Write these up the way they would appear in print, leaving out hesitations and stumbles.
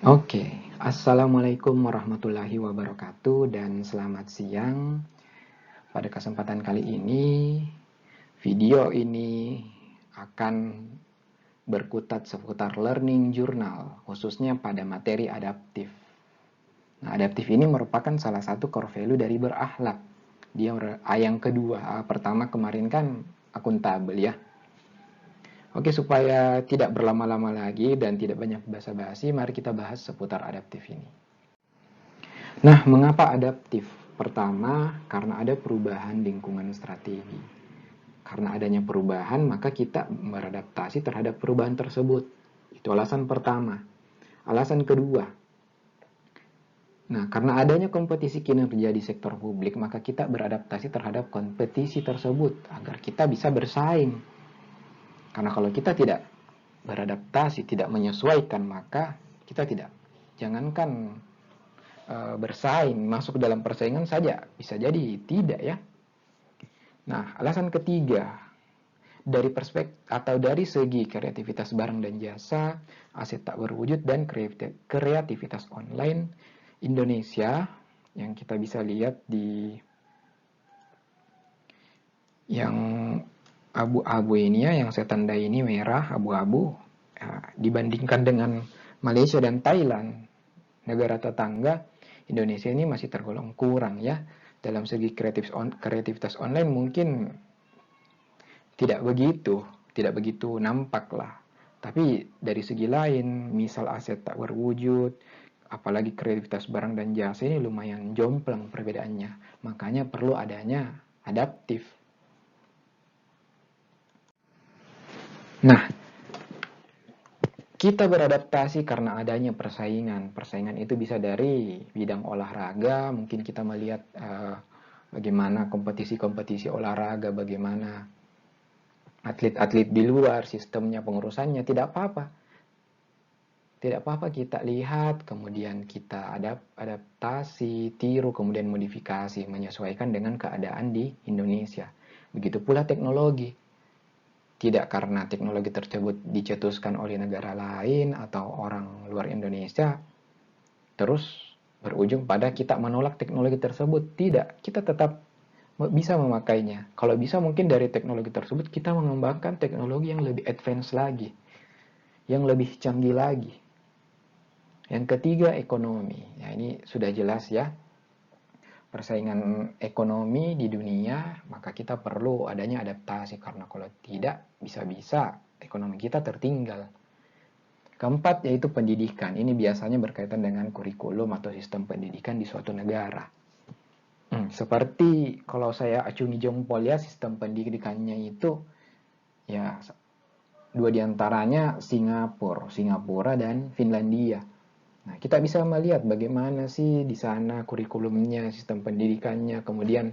Oke, Assalamualaikum warahmatullahi wabarakatuh dan selamat siang. Pada kesempatan kali ini, video ini akan berkutat seputar learning journal, khususnya pada materi adaptif. Nah, adaptif ini merupakan salah satu core value dari berakhlak. Dia yang kedua, pertama kemarin kan akuntabel ya. Oke, supaya tidak berlama-lama lagi dan tidak banyak basa-basi, mari kita bahas seputar adaptif ini. Nah, mengapa adaptif? Pertama, karena ada perubahan lingkungan strategi. Karena adanya perubahan, maka kita beradaptasi terhadap perubahan tersebut. Itu alasan pertama. Alasan kedua, nah, karena adanya kompetisi kinerja di sektor publik, maka kita beradaptasi terhadap kompetisi tersebut agar kita bisa bersaing. Karena kalau kita tidak beradaptasi, tidak menyesuaikan, maka kita tidak. Jangankan bersaing, masuk dalam persaingan saja bisa jadi tidak ya. Nah, alasan ketiga, dari perspektif atau dari segi kreativitas barang dan jasa, aset tak berwujud dan kreativitas online Indonesia yang kita bisa lihat di yang abu-abu ini ya, yang saya tandai ini merah abu-abu, dibandingkan dengan Malaysia dan Thailand, negara tetangga, Indonesia ini masih tergolong kurang ya. Dalam segi kreativitas online mungkin tidak begitu nampak lah. Tapi dari segi lain, misal aset tak berwujud, apalagi kreativitas barang dan jasa ini lumayan jomplang perbedaannya. Makanya perlu adanya adaptif. Nah, kita beradaptasi karena adanya persaingan. Persaingan itu bisa dari bidang olahraga, mungkin kita melihat bagaimana kompetisi-kompetisi olahraga, bagaimana atlet-atlet di luar, sistemnya, pengurusannya, tidak apa-apa. Tidak apa-apa kita lihat, kemudian kita adaptasi, tiru, kemudian modifikasi, menyesuaikan dengan keadaan di Indonesia. Begitu pula teknologi. Tidak karena teknologi tersebut dicetuskan oleh negara lain atau orang luar Indonesia, terus berujung pada kita menolak teknologi tersebut. Tidak, kita tetap bisa memakainya. Kalau bisa mungkin dari teknologi tersebut kita mengembangkan teknologi yang lebih advance lagi, yang lebih canggih lagi. Yang ketiga, ekonomi. Ya, ini sudah jelas ya. Persaingan ekonomi di dunia, maka kita perlu adanya adaptasi. Karena kalau tidak, bisa-bisa ekonomi kita tertinggal. Keempat, yaitu pendidikan. Ini biasanya berkaitan dengan kurikulum atau sistem pendidikan di suatu negara. Seperti kalau saya acungi jempol ya, sistem pendidikannya itu, ya dua diantaranya Singapura dan Finlandia. Nah, kita bisa melihat bagaimana sih di sana kurikulumnya, sistem pendidikannya, kemudian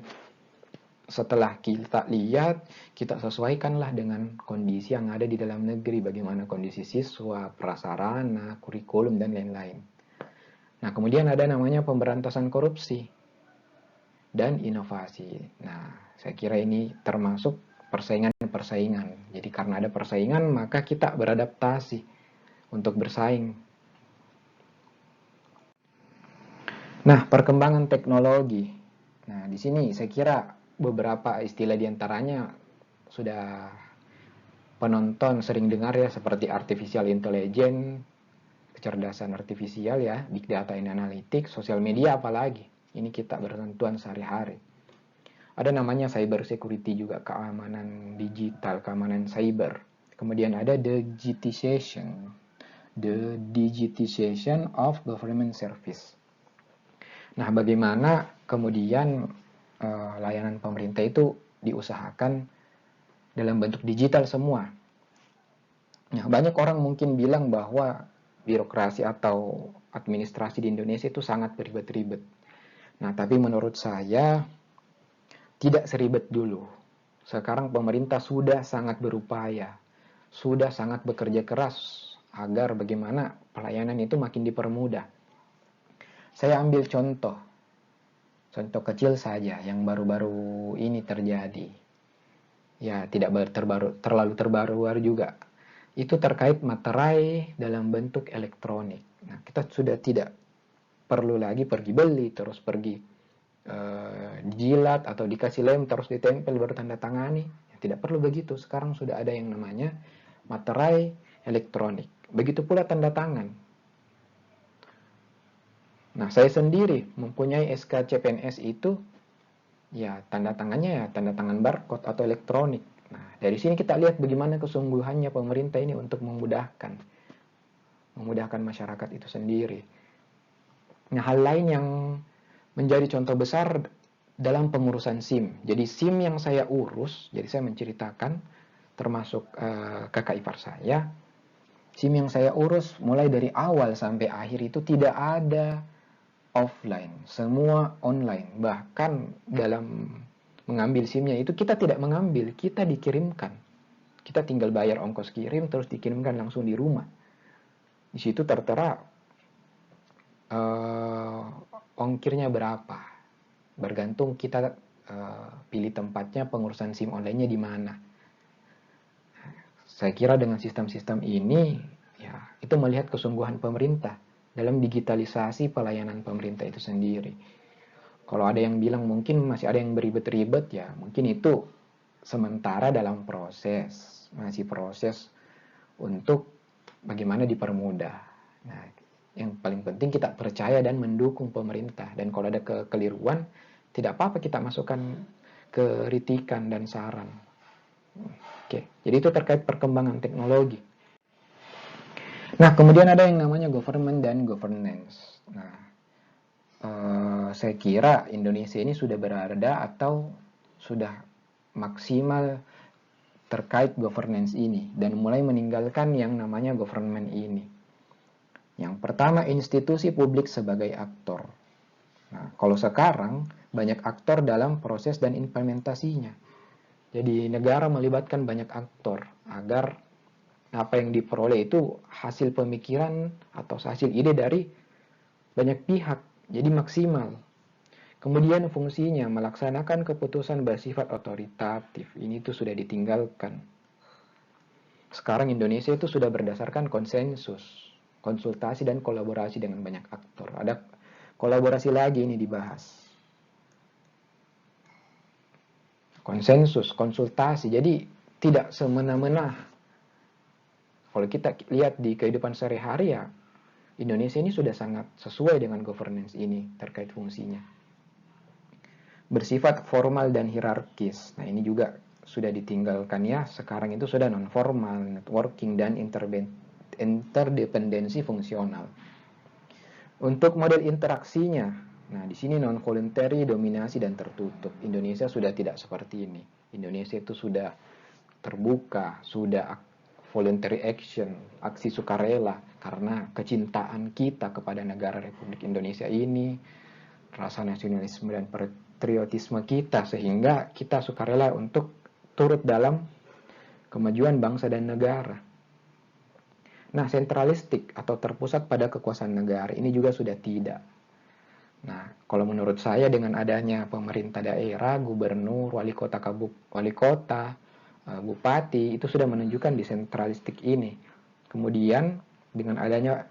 setelah kita lihat, kita sesuaikanlah dengan kondisi yang ada di dalam negeri, bagaimana kondisi siswa, prasarana, kurikulum, dan lain-lain. Nah, kemudian ada namanya pemberantasan korupsi dan inovasi. Nah, saya kira ini termasuk persaingan-persaingan. Jadi karena ada persaingan, maka kita beradaptasi untuk bersaing. Nah, perkembangan teknologi. Nah, di sini saya kira beberapa istilah diantaranya sudah penonton sering dengar ya, seperti artificial intelligence, kecerdasan artifisial ya, big data and analytics, sosial media apalagi. Ini kita bersentuhan sehari-hari. Ada namanya cyber security juga, keamanan digital, keamanan cyber. Kemudian ada the digitization of government service. Nah, bagaimana kemudian layanan pemerintah itu diusahakan dalam bentuk digital semua. Nah, banyak orang mungkin bilang bahwa birokrasi atau administrasi di Indonesia itu sangat beribet-ribet. Nah, tapi menurut saya tidak seribet dulu. Sekarang pemerintah sudah sangat berupaya, sudah sangat bekerja keras agar bagaimana pelayanan itu makin dipermudah. Saya ambil contoh kecil saja yang baru-baru ini terjadi. Ya, tidak terlalu terbaru juga. Itu terkait materai dalam bentuk elektronik. Nah, kita sudah tidak perlu lagi pergi beli, terus pergi dijilat atau dikasih lem terus ditempel baru tanda tangani. Tidak perlu begitu. Sekarang sudah ada yang namanya materai elektronik. Begitu pula tanda tangan. Nah, saya sendiri mempunyai SK CPNS itu, ya tanda tangannya ya tanda tangan barcode atau elektronik. Nah, dari sini kita lihat bagaimana kesungguhannya pemerintah ini untuk memudahkan masyarakat itu sendiri. Nah, hal lain yang menjadi contoh besar dalam pengurusan SIM. Jadi SIM yang saya urus, jadi saya menceritakan termasuk kakak ipar saya, SIM yang saya urus mulai dari awal sampai akhir itu tidak ada offline, semua online. Bahkan dalam mengambil SIM-nya itu kita tidak mengambil, kita dikirimkan. Kita tinggal bayar ongkos kirim terus dikirimkan langsung di rumah. Di situ tertera ongkirnya berapa, bergantung kita pilih tempatnya, pengurusan SIM online-nya di mana. Saya kira dengan sistem-sistem ini, ya itu melihat kesungguhan pemerintah dalam digitalisasi pelayanan pemerintah itu sendiri. Kalau ada yang bilang mungkin masih ada yang beribet-ribet, ya mungkin itu sementara dalam proses, masih proses untuk bagaimana dipermudah. Nah, yang paling penting kita percaya dan mendukung pemerintah. Dan kalau ada kekeliruan, tidak apa-apa kita masukkan kritikan dan saran. Oke, jadi itu terkait perkembangan teknologi. Nah, kemudian ada yang namanya government dan governance. Nah, saya kira Indonesia ini sudah berada atau sudah maksimal terkait governance ini dan mulai meninggalkan yang namanya government ini. Yang pertama, institusi publik sebagai aktor. Nah, kalau sekarang banyak aktor dalam proses dan implementasinya. Jadi negara melibatkan banyak aktor agar apa yang diperoleh itu hasil pemikiran atau hasil ide dari banyak pihak, jadi maksimal. Kemudian fungsinya melaksanakan keputusan bersifat otoritatif. Ini tuh sudah ditinggalkan. Sekarang Indonesia itu sudah berdasarkan konsensus, konsultasi dan kolaborasi dengan banyak aktor. Ada kolaborasi lagi ini dibahas. Konsensus, konsultasi. Jadi tidak semena-mena. Kalau kita lihat di kehidupan sehari-hari ya, Indonesia ini sudah sangat sesuai dengan governance ini terkait fungsinya. Bersifat formal dan hierarkis. Nah, ini juga sudah ditinggalkan ya. Sekarang itu sudah non-formal, networking, dan interdependensi fungsional. Untuk model interaksinya, nah di sini non-voluntary, dominasi, dan tertutup. Indonesia sudah tidak seperti ini. Indonesia itu sudah terbuka, sudah voluntary action, aksi sukarela, karena kecintaan kita kepada negara Republik Indonesia ini, rasa nasionalisme dan patriotisme kita, sehingga kita sukarela untuk turut dalam kemajuan bangsa dan negara. Nah, sentralistik atau terpusat pada kekuasaan negara ini juga sudah tidak. Nah, kalau menurut saya dengan adanya pemerintah daerah, gubernur, wali kota, bupati, itu sudah menunjukkan desentralistik ini. Kemudian dengan adanya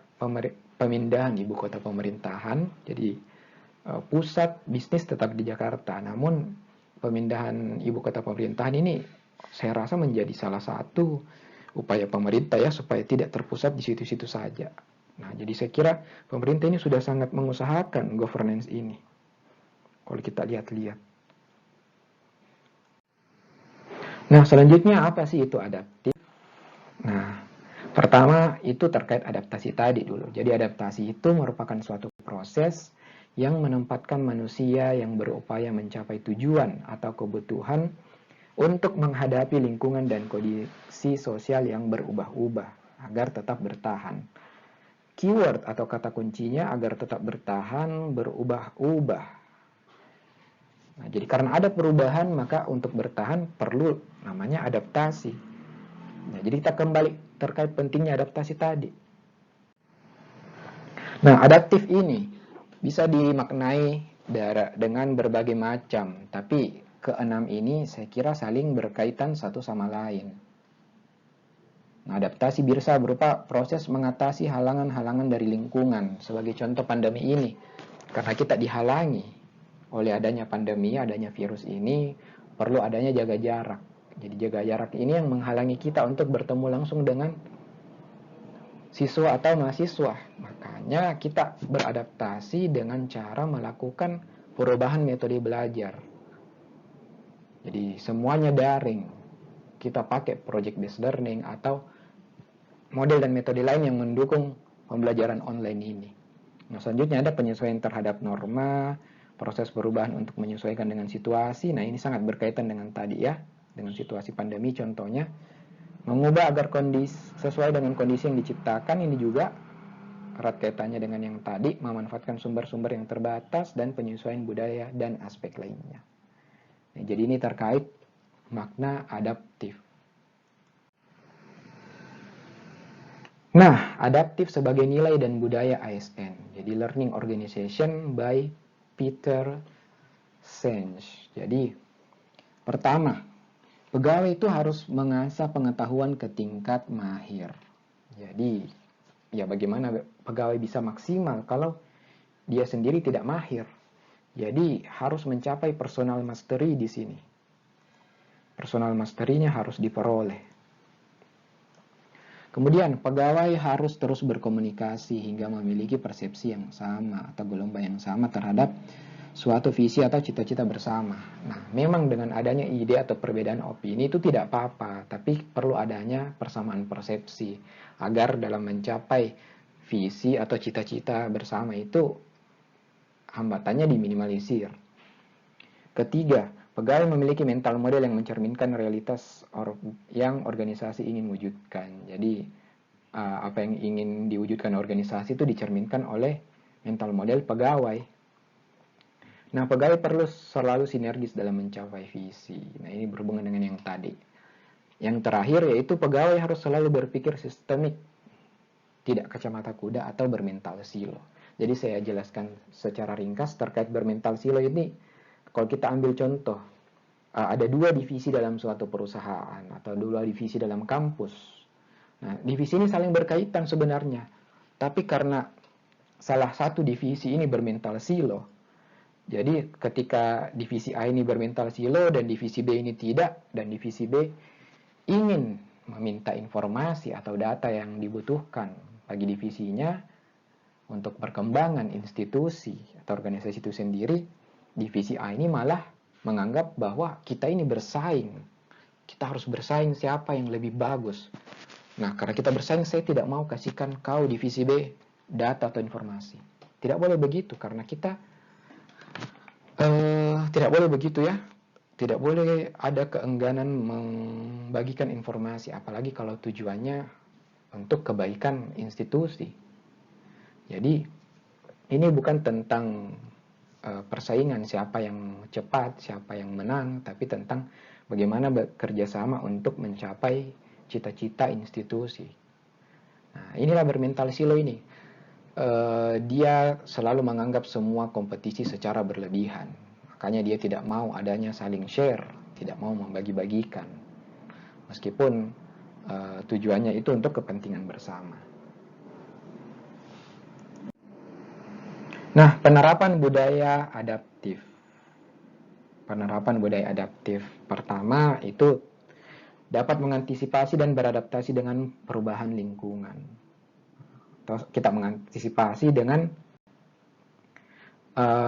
pemindahan ibu kota pemerintahan, jadi pusat bisnis tetap di Jakarta, namun pemindahan ibu kota pemerintahan ini saya rasa menjadi salah satu upaya pemerintah ya supaya tidak terpusat di situ-situ saja. Nah, jadi saya kira pemerintah ini sudah sangat mengusahakan governance ini. Kalau kita lihat-lihat. Nah, selanjutnya apa sih itu adaptif? Nah, pertama itu terkait adaptasi tadi dulu. Jadi adaptasi itu merupakan suatu proses yang menempatkan manusia yang berupaya mencapai tujuan atau kebutuhan untuk menghadapi lingkungan dan kondisi sosial yang berubah-ubah agar tetap bertahan. Keyword atau kata kuncinya agar tetap bertahan, berubah-ubah. Nah, jadi karena ada perubahan, maka untuk bertahan perlu namanya adaptasi. Nah, jadi kita kembali terkait pentingnya adaptasi tadi. Nah, adaptif ini bisa dimaknai dengan berbagai macam, tapi keenam ini saya kira saling berkaitan satu sama lain. Nah, adaptasi bisa berupa proses mengatasi halangan-halangan dari lingkungan. Sebagai contoh pandemi ini, karena kita dihalangi oleh adanya pandemi, adanya virus ini, perlu adanya jaga jarak. Jadi jaga jarak ini yang menghalangi kita untuk bertemu langsung dengan siswa atau mahasiswa. Makanya kita beradaptasi dengan cara melakukan perubahan metode belajar. Jadi semuanya daring. Kita pakai project based learning atau model dan metode lain yang mendukung pembelajaran online ini. Nah, selanjutnya ada penyesuaian terhadap norma, proses perubahan untuk menyesuaikan dengan situasi. Nah, ini sangat berkaitan dengan tadi ya, dengan situasi pandemi contohnya. Mengubah agar kondisi sesuai dengan kondisi yang diciptakan, ini juga erat kaitannya dengan yang tadi, memanfaatkan sumber-sumber yang terbatas dan penyesuaian budaya dan aspek lainnya. Nah, jadi ini terkait makna adaptif. Nah, adaptif sebagai nilai dan budaya ASN. Jadi Learning Organization by Peter Senge. Jadi pertama, pegawai itu harus mengasah pengetahuan ke tingkat mahir. Jadi ya bagaimana pegawai bisa maksimal kalau dia sendiri tidak mahir. Jadi harus mencapai personal mastery di sini. Personal mastery-nya harus diperoleh. Kemudian, pegawai harus terus berkomunikasi hingga memiliki persepsi yang sama atau gelombang yang sama terhadap suatu visi atau cita-cita bersama. Nah, memang dengan adanya ide atau perbedaan opini itu tidak apa-apa, tapi perlu adanya persamaan persepsi agar dalam mencapai visi atau cita-cita bersama itu hambatannya diminimalisir. Ketiga, pegawai memiliki mental model yang mencerminkan realitas yang organisasi ingin wujudkan. Jadi, apa yang ingin diwujudkan organisasi itu dicerminkan oleh mental model pegawai. Nah, pegawai perlu selalu sinergis dalam mencapai visi. Nah, ini berhubungan dengan yang tadi. Yang terakhir yaitu pegawai harus selalu berpikir sistemik, tidak kacamata kuda atau bermental silo. Jadi saya jelaskan secara ringkas terkait bermental silo ini. Kalau kita ambil contoh, ada dua divisi dalam suatu perusahaan atau dua divisi dalam kampus. Nah, divisi ini saling berkaitan sebenarnya. Tapi karena salah satu divisi ini bermental silo, jadi ketika divisi A ini bermental silo dan divisi B ini tidak, dan divisi B ingin meminta informasi atau data yang dibutuhkan bagi divisinya untuk perkembangan institusi atau organisasi itu sendiri, divisi A ini malah menganggap bahwa kita ini bersaing. Kita harus bersaing siapa yang lebih bagus. Nah, karena kita bersaing, saya tidak mau kasihkan kau divisi B data atau informasi. Tidak boleh begitu, karena kita tidak boleh begitu ya. Tidak boleh ada keengganan membagikan informasi, apalagi kalau tujuannya untuk kebaikan institusi. Jadi, ini bukan tentang persaingan siapa yang cepat, siapa yang menang, tapi tentang bagaimana bekerja sama untuk mencapai cita-cita institusi. Nah, inilah bermental silo ini. Dia selalu menganggap semua kompetisi secara berlebihan. Makanya dia tidak mau adanya saling share, tidak mau membagi-bagikan. Meskipun tujuannya itu untuk kepentingan bersama. Nah, penerapan budaya adaptif. Penerapan budaya adaptif pertama itu dapat mengantisipasi dan beradaptasi dengan perubahan lingkungan. Atau kita mengantisipasi dengan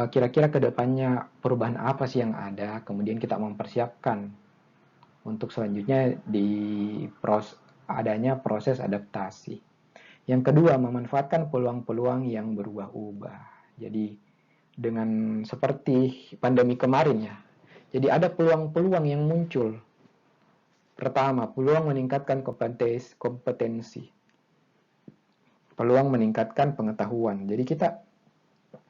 kira-kira ke depannya perubahan apa sih yang ada, kemudian kita mempersiapkan untuk selanjutnya adanya proses adaptasi. Yang kedua, memanfaatkan peluang-peluang yang berubah-ubah. Jadi dengan seperti pandemi kemarin ya. Jadi ada peluang-peluang yang muncul. Pertama, peluang meningkatkan kompetensi. Peluang meningkatkan pengetahuan. Jadi kita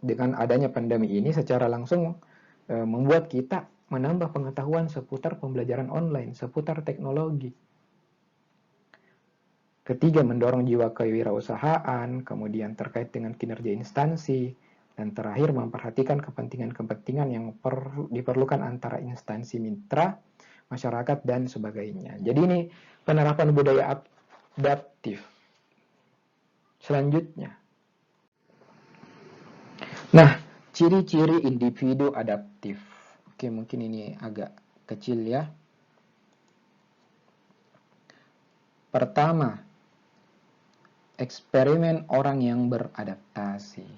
dengan adanya pandemi ini secara langsung membuat kita menambah pengetahuan seputar pembelajaran online, seputar teknologi. Ketiga, mendorong jiwa kewirausahaan, kemudian terkait dengan kinerja instansi, dan terakhir memperhatikan kepentingan-kepentingan yang diperlukan antara instansi mitra, masyarakat, dan sebagainya. Jadi ini penerapan budaya adaptif. Selanjutnya, nah, ciri-ciri individu adaptif. Oke, mungkin ini agak kecil ya. Pertama, eksperimen orang yang beradaptasi.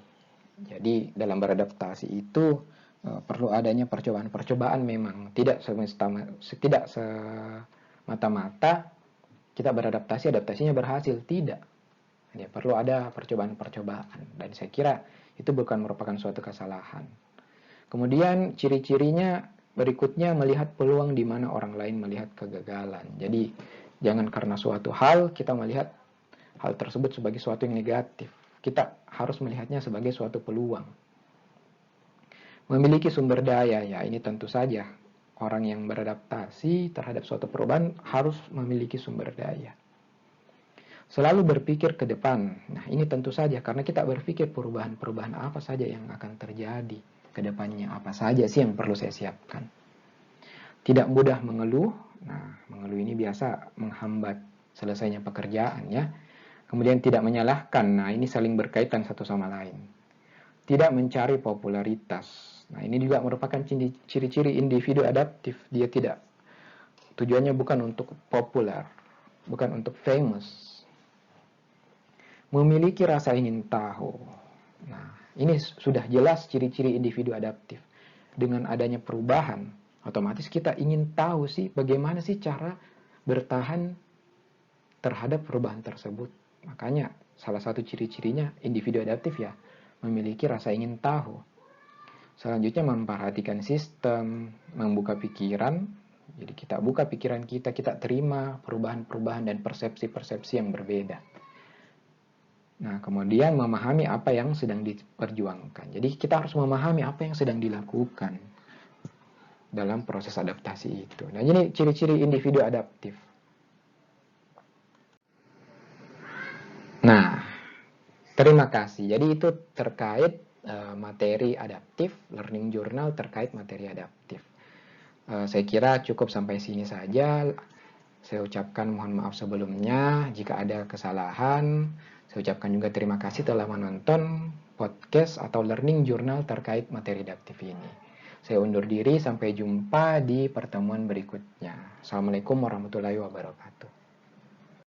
Jadi dalam beradaptasi itu perlu adanya percobaan-percobaan memang. Tidak semata-mata kita beradaptasi, adaptasinya berhasil. Tidak. Ya, perlu ada percobaan-percobaan. Dan saya kira itu bukan merupakan suatu kesalahan. Kemudian ciri-cirinya berikutnya melihat peluang di mana orang lain melihat kegagalan. Jadi jangan karena suatu hal kita melihat hal tersebut sebagai suatu yang negatif. Kita harus melihatnya sebagai suatu peluang. Memiliki sumber daya, ya ini tentu saja. Orang yang beradaptasi terhadap suatu perubahan harus memiliki sumber daya. Selalu berpikir ke depan. Nah, ini tentu saja karena kita berpikir perubahan-perubahan apa saja yang akan terjadi ke depannya, apa saja sih yang perlu saya siapkan. Tidak mudah mengeluh. Nah, mengeluh ini biasa menghambat selesainya pekerjaan ya. Kemudian tidak menyalahkan. Nah, ini saling berkaitan satu sama lain. Tidak mencari popularitas. Nah, ini juga merupakan ciri-ciri individu adaptif. Dia tidak, tujuannya bukan untuk populer, bukan untuk famous. Memiliki rasa ingin tahu. Nah, ini sudah jelas ciri-ciri individu adaptif. Dengan adanya perubahan, otomatis kita ingin tahu sih bagaimana sih cara bertahan terhadap perubahan tersebut. Makanya salah satu ciri-cirinya individu adaptif ya, memiliki rasa ingin tahu. Selanjutnya memperhatikan sistem, membuka pikiran. Jadi kita buka pikiran kita terima perubahan-perubahan dan persepsi-persepsi yang berbeda. Nah, kemudian memahami apa yang sedang diperjuangkan. Jadi kita harus memahami apa yang sedang dilakukan dalam proses adaptasi itu. Nah, ini ciri-ciri individu adaptif. Nah, terima kasih. Jadi itu terkait materi adaptif, learning journal terkait materi adaptif. Saya kira cukup sampai sini saja. Saya ucapkan mohon maaf sebelumnya jika ada kesalahan. Saya ucapkan juga terima kasih telah menonton podcast atau learning journal terkait materi adaptif ini. Saya undur diri, sampai jumpa di pertemuan berikutnya. Assalamualaikum warahmatullahi wabarakatuh.